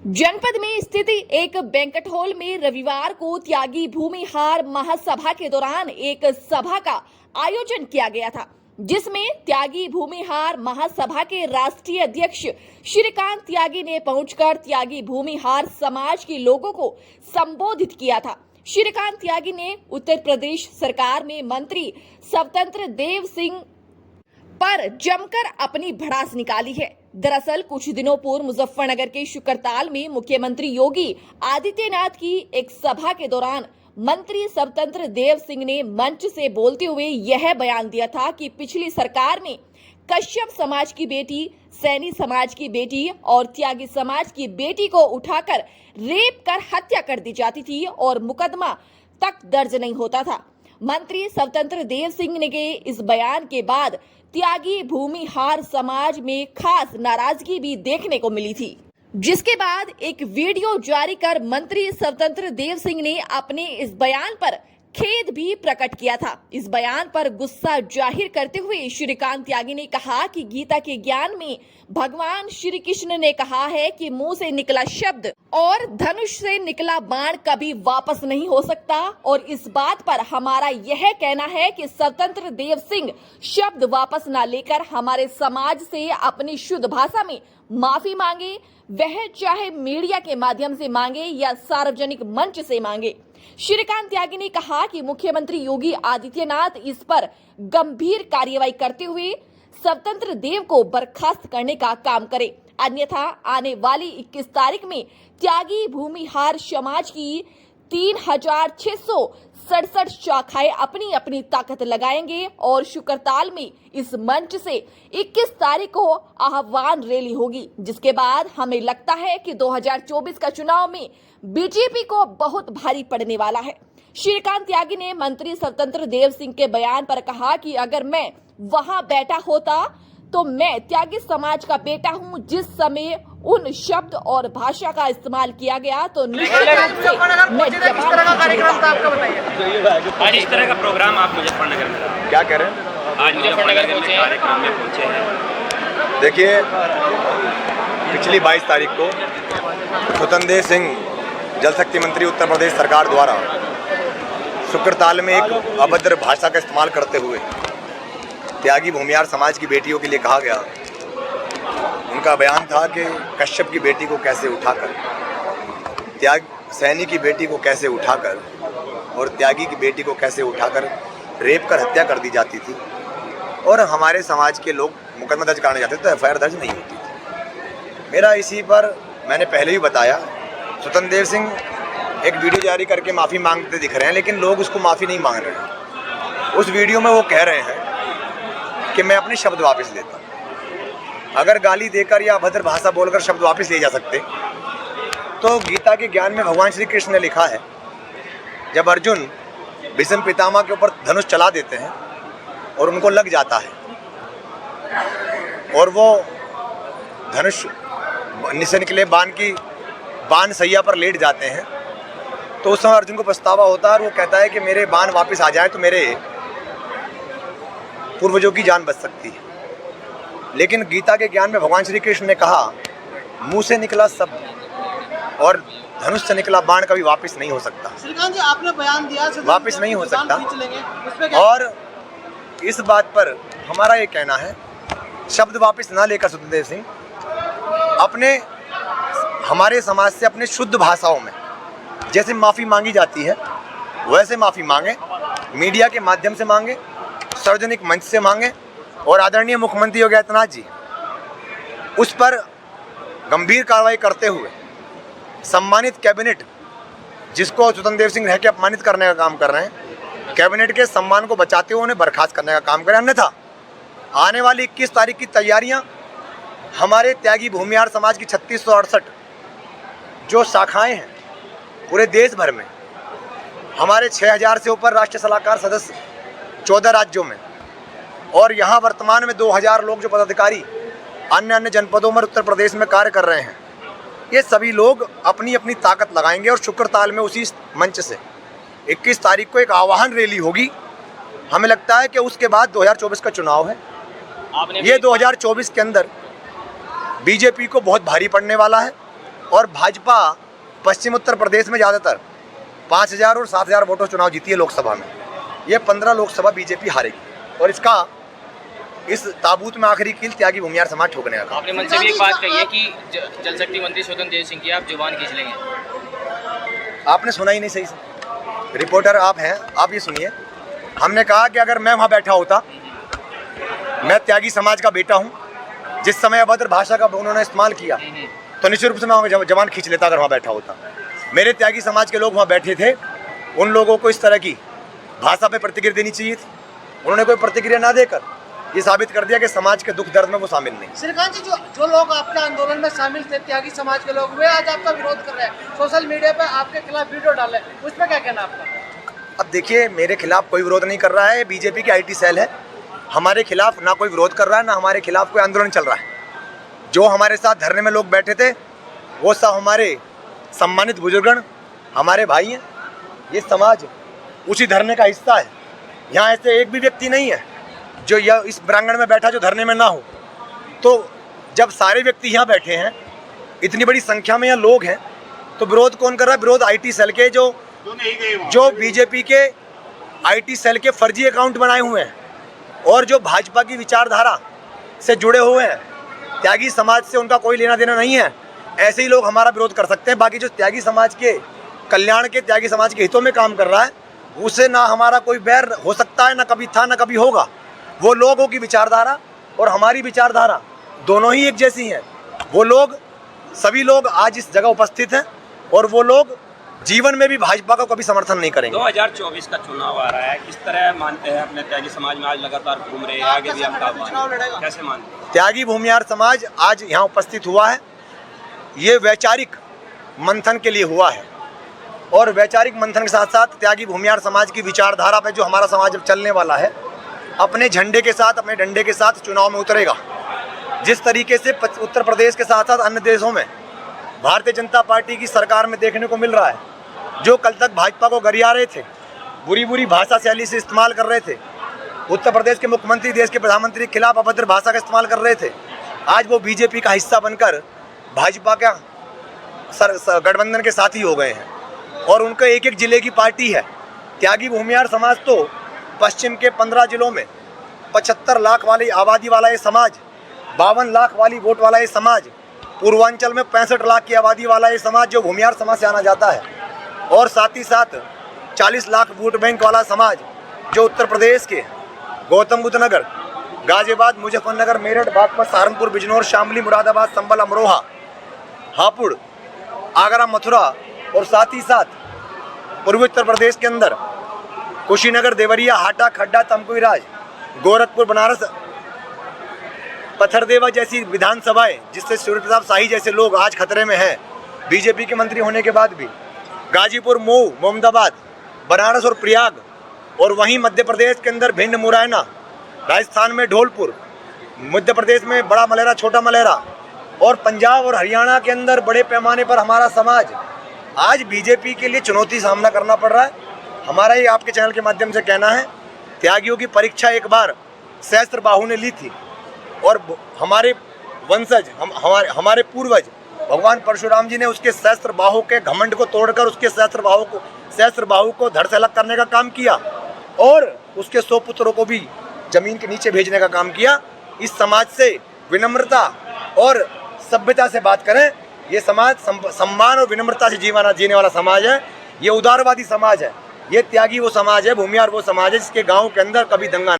जनपद में स्थित एक बैंक्वेट हॉल में रविवार को त्यागी भूमिहार महासभा के दौरान एक सभा का आयोजन किया गया था, जिसमें त्यागी भूमिहार महासभा के राष्ट्रीय अध्यक्ष श्रीकांत त्यागी ने पहुंचकर त्यागी भूमिहार समाज के लोगों को संबोधित किया था। श्रीकांत त्यागी ने उत्तर प्रदेश सरकार में मंत्री स्वतंत्र देव सिंह पर जमकर अपनी भड़ास निकाली है। दरअसल कुछ दिनों पूर्व मुजफ्फरनगर के शुक्रताल में मुख्यमंत्री योगी आदित्यनाथ की एक सभा के दौरान मंत्री स्वतंत्र देव सिंह ने मंच से बोलते हुए यह बयान दिया था कि पिछली सरकार में कश्यप समाज की बेटी, सैनी समाज की बेटी और त्यागी समाज की बेटी को उठाकर रेप कर हत्या कर दी जाती थी और मुकदमा तक दर्ज नहीं होता था। मंत्री स्वतंत्र देव सिंह ने के इस बयान के बाद त्यागी भूमिहार समाज में खास नाराजगी भी देखने को मिली थी, जिसके बाद एक वीडियो जारी कर मंत्री स्वतंत्र देव सिंह ने अपने इस बयान पर खेद भी प्रकट किया था। इस बयान पर गुस्सा जाहिर करते हुए श्रीकांत त्यागी ने कहा कि गीता के ज्ञान में भगवान श्री कृष्ण ने कहा है कि मुंह से निकला शब्द और धनुष से निकला बाण कभी वापस नहीं हो सकता, और इस बात पर हमारा यह कहना है कि स्वतंत्र देव सिंह शब्द वापस न लेकर हमारे समाज से अपनी शुद्ध भाषा में माफी मांगे, वह चाहे मीडिया के माध्यम से मांगे या सार्वजनिक मंच से मांगे। श्रीकांत त्यागी ने कहा कि मुख्यमंत्री योगी आदित्यनाथ इस पर गंभीर कार्रवाई करते हुए स्वतंत्र देव को बर्खास्त करने का काम करे, अन्यथा आने वाली 21 तारीख में त्यागी भूमिहार समाज की 3667 शाखाएं अपनी अपनी ताकत लगाएंगे और शुक्रताल में इस मंच से 21 तारीख को आह्वान रैली होगी, जिसके बाद हमें लगता है कि 2024 का चुनाव में बीजेपी को बहुत भारी पड़ने वाला है। श्रीकांत त्यागी ने मंत्री स्वतंत्र देव सिंह के बयान पर कहा कि अगर मैं वहां बैठा होता तो मैं त्यागी समाज का बेटा हूं। जिस समय उन शब्द और भाषा का इस्तेमाल किया गया तो निश्चित रूप से मैं आज इस तरह का प्रोग्राम आप मुजफ्फरनगर में क्या कह रहे हैं? आज मुजफ्फरनगर के कार्यक्रम में पहुंचे हैं। देखिए, पिछली 22 तारीख को स्वतंत्र देव सिंह जल शक्ति मंत्री उत्तर प्रदेश सरकार द्वारा शुक्रताल में एक अभद्र भाषा का इस्तेमाल करते हुए त्यागी भूमिहार समाज की बेटियों के लिए कहा गया। उनका बयान था कि कश्यप की बेटी को कैसे उठाकर, सैनी की बेटी को कैसे उठाकर और त्यागी की बेटी को कैसे उठाकर रेप कर हत्या कर दी जाती थी, और हमारे समाज के लोग मुकदमा दर्ज कराने जाते थे तो एफआईआर दर्ज नहीं होती थी। मेरा इसी पर मैंने पहले भी बताया, स्वतंत्र देव सिंह एक वीडियो जारी करके माफ़ी मांगते दिख रहे हैं, लेकिन लोग उसको माफ़ी नहीं मांग रहे हैं। उस वीडियो में वो कह रहे हैं कि मैं अपने शब्द वापस लेता हूँ। अगर गाली देकर या अभद्र भाषा बोलकर शब्द वापस ले जा सकते तो गीता के ज्ञान में भगवान श्री कृष्ण ने लिखा है, जब अर्जुन भीष्म पितामह के ऊपर धनुष चला देते हैं और उनको लग जाता है और वो धनुष से निकले बाण सैया पर लेट जाते हैं, तो उस समय अर्जुन को पछतावा होता है और वो कहता है कि मेरे बाण वापस आ जाए तो मेरे पूर्वजों की जान बच सकती है। लेकिन गीता के ज्ञान में भगवान श्री कृष्ण ने कहा, मुंह से निकला शब्द और धनुष से निकला बाण कभी वापस नहीं हो सकता। श्रीकांत जी, आपने बयान दिया वापस नहीं हो सकता। और इस बात पर हमारा ये कहना है, शब्द वापस ना लेकर स्वतंत्र देव सिंह अपने हमारे समाज से अपने शुद्ध भाषाओं में जैसे माफ़ी मांगी जाती है वैसे माफ़ी मांगे, मीडिया के माध्यम से मांगे, सार्वजनिक मंच से मांगे, और आदरणीय मुख्यमंत्री योगी आदित्यनाथ जी उस पर गंभीर कार्रवाई करते हुए सम्मानित कैबिनेट, जिसको स्वतंत्र देव सिंह रह के अपमानित करने का काम कर रहे हैं, कैबिनेट के सम्मान को बचाते हुए उन्हें बर्खास्त करने का काम करें, अन्यथा आने वाली 21 तारीख की तैयारियां हमारे त्यागी भूमिहार समाज की 3668 जो शाखाएं हैं पूरे देश भर में, हमारे 6000 से ऊपर राष्ट्रीय सलाहकार सदस्य 14 राज्यों में, और यहाँ वर्तमान में 2000 लोग जो पदाधिकारी अन्य जनपदों में उत्तर प्रदेश में कार्य कर रहे हैं, ये सभी लोग अपनी अपनी ताकत लगाएंगे और शुक्रताल में उसी मंच से 21 तारीख को एक आह्वान रैली होगी। हमें लगता है कि उसके बाद 2024 का चुनाव है, ये 2024 के अंदर बीजेपी को बहुत भारी पड़ने वाला है और भाजपा पश्चिम उत्तर प्रदेश में ज़्यादातर 5,000 और 7,000 वोटों चुनाव जीती है लोकसभा में। ये 15 लोकसभा बीजेपी हारेगी और इसका इस ताबूत में आखिरी कील त्यागी भूमिहार समाज ठोकने का। आपने मन से भी एक बात कही है कि जल शक्ति मंत्री स्वतंत्र देव सिंह की आप जुबान खींच लेंगे। आपने सुना ही नहीं सही से, रिपोर्टर आप हैं, आप ये सुनिए। हमने कहा कि अगर मैं वहाँ बैठा होता, मैं त्यागी समाज का बेटा हूँ, जिस समय अभद्र भाषा का उन्होंने इस्तेमाल किया तो निश्चित रूप से मैं वहाँ जवान खींच लेता अगर वहाँ बैठा होता। मेरे त्यागी समाज के लोग वहाँ बैठे थे, उन लोगों को इस तरह की भाषा पे प्रतिक्रिया देनी चाहिए थी। उन्होंने कोई प्रतिक्रिया ना देकर ये साबित कर दिया कि समाज के दुख दर्द में वो शामिल नहीं। श्रीकांत जी, जो लोग आपके आंदोलन में शामिल थे, त्यागी समाज के लोग, वे आज आपका विरोध कर रहे हैं, सोशल मीडिया पे आपके खिलाफ वीडियो डाले, उसमें क्या कहना आपका? अब देखिए, मेरे खिलाफ कोई विरोध नहीं कर रहा है, बीजेपी की IT सेल है, हमारे खिलाफ ना कोई विरोध कर रहा है, ना हमारे खिलाफ कोई आंदोलन चल रहा है। जो हमारे साथ धरने में लोग बैठे थे वो सब हमारे सम्मानित बुजुर्गण, हमारे भाई हैं। ये समाज उसी धरने का हिस्सा है। यहाँ ऐसे एक भी व्यक्ति नहीं है जो यह इस प्रांगण में बैठा जो धरने में ना हो। तो जब सारे व्यक्ति यहाँ बैठे हैं, इतनी बड़ी संख्या में यहाँ लोग हैं, तो विरोध कौन कर रहा है? विरोध IT सेल के जो बीजेपी के IT सेल के फर्जी अकाउंट बनाए हुए हैं और जो भाजपा की विचारधारा से जुड़े हुए हैं। त्यागी समाज से उनका कोई लेना देना नहीं है। ऐसे ही लोग हमारा विरोध कर सकते हैं। बाकी जो त्यागी समाज के कल्याण के, त्यागी समाज के हितों में काम कर रहा है, उसे ना हमारा कोई बैर हो सकता है, ना कभी था, ना कभी होगा। वो लोगों की विचारधारा और हमारी विचारधारा दोनों ही एक जैसी हैं। वो लोग, सभी लोग आज इस जगह उपस्थित हैं और वो लोग जीवन में भी भाजपा का कभी समर्थन नहीं करेंगे। 2024 का चुनाव आ रहा है, किस तरह मानते हैं अपने त्यागी समाज में आज लगातार घूम रहे हैं, आगे भी आपका कैसे मानते हैं? त्यागी भूमिहार समाज आज यहाँ उपस्थित हुआ है, ये वैचारिक मंथन के लिए हुआ है और वैचारिक मंथन के साथ साथ त्यागी भूमिहार समाज की विचारधारा पे जो हमारा समाज अब चलने वाला है, अपने झंडे के साथ, अपने डंडे के साथ चुनाव में उतरेगा। जिस तरीके से उत्तर प्रदेश के साथ साथ अन्य देशों में भारतीय जनता पार्टी की सरकार में देखने को मिल रहा है, जो कल तक भाजपा को गरिया रहे थे, बुरी बुरी भाषा शैली से इस्तेमाल कर रहे थे, उत्तर प्रदेश के मुख्यमंत्री देश के प्रधानमंत्री के खिलाफ अभद्र भाषा का इस्तेमाल कर रहे थे, आज वो बीजेपी का हिस्सा बनकर भाजपा का गठबंधन के साथी हो गए हैं और उनका एक एक जिले की पार्टी है। त्यागी भूमिहार समाज तो पश्चिम के 15 जिलों में 75 लाख वाली आबादी वाला ये समाज, 52 लाख वाली वोट वाला ये समाज, पूर्वांचल में 65 लाख की आबादी वाला ये समाज जो भूमिहार समाज से आना जाता है, और साथ ही साथ 40 लाख वोट बैंक वाला समाज जो उत्तर प्रदेश के गौतम बुद्ध नगर, गाजियाबाद, मुजफ्फरनगर, मेरठ, बागपत, सहारनपुर, बिजनौर, शामली, मुरादाबाद, संभल, अमरोहा, हापुड़, आगरा, मथुरा और साथ ही साथ पूर्वी उत्तर प्रदेश के अंदर कुशीनगर, देवरिया, हाटा, खड्डा, तमकुई राज, गोरखपुर, बनारस, पथरदेवा जैसी विधानसभाएं जिससे सूर्य प्रताप शाही जैसे लोग आज खतरे में हैं बीजेपी के मंत्री होने के बाद भी, गाजीपुर, मऊ, मोहम्मदाबाद, बनारस और प्रयाग, और वहीं मध्य प्रदेश के अंदर भिंड, मुरैना, राजस्थान में ढोलपुर, मध्य प्रदेश में बड़ा मलेरा, छोटा मलेरा, और पंजाब और हरियाणा के अंदर बड़े पैमाने पर हमारा समाज आज बीजेपी के लिए चुनौती सामना करना पड़ रहा है। हमारा ये आपके चैनल के माध्यम से कहना है, त्यागियों की परीक्षा एक बार सहस्त्र बाहु ने ली थी और हमारे वंशज, हमारे पूर्वज भगवान परशुराम जी ने उसके सहस्त्र बाहु के घमंड को तोड़कर उसके सहस्त्र बाहु को धड़ से अलग करने का काम किया और उसके 100 पुत्रों को भी जमीन के नीचे भेजने का काम किया। इस समाज से विनम्रता और सभ्यता से बात करें। ये समाज सम्मान और विनम्रता से जीने वाला समाज है। ये उदारवादी समाज है। ये त्यागी वो समाज है, भूमिहार वो समाज है जिसके गाँव के अंदर कभी दंगा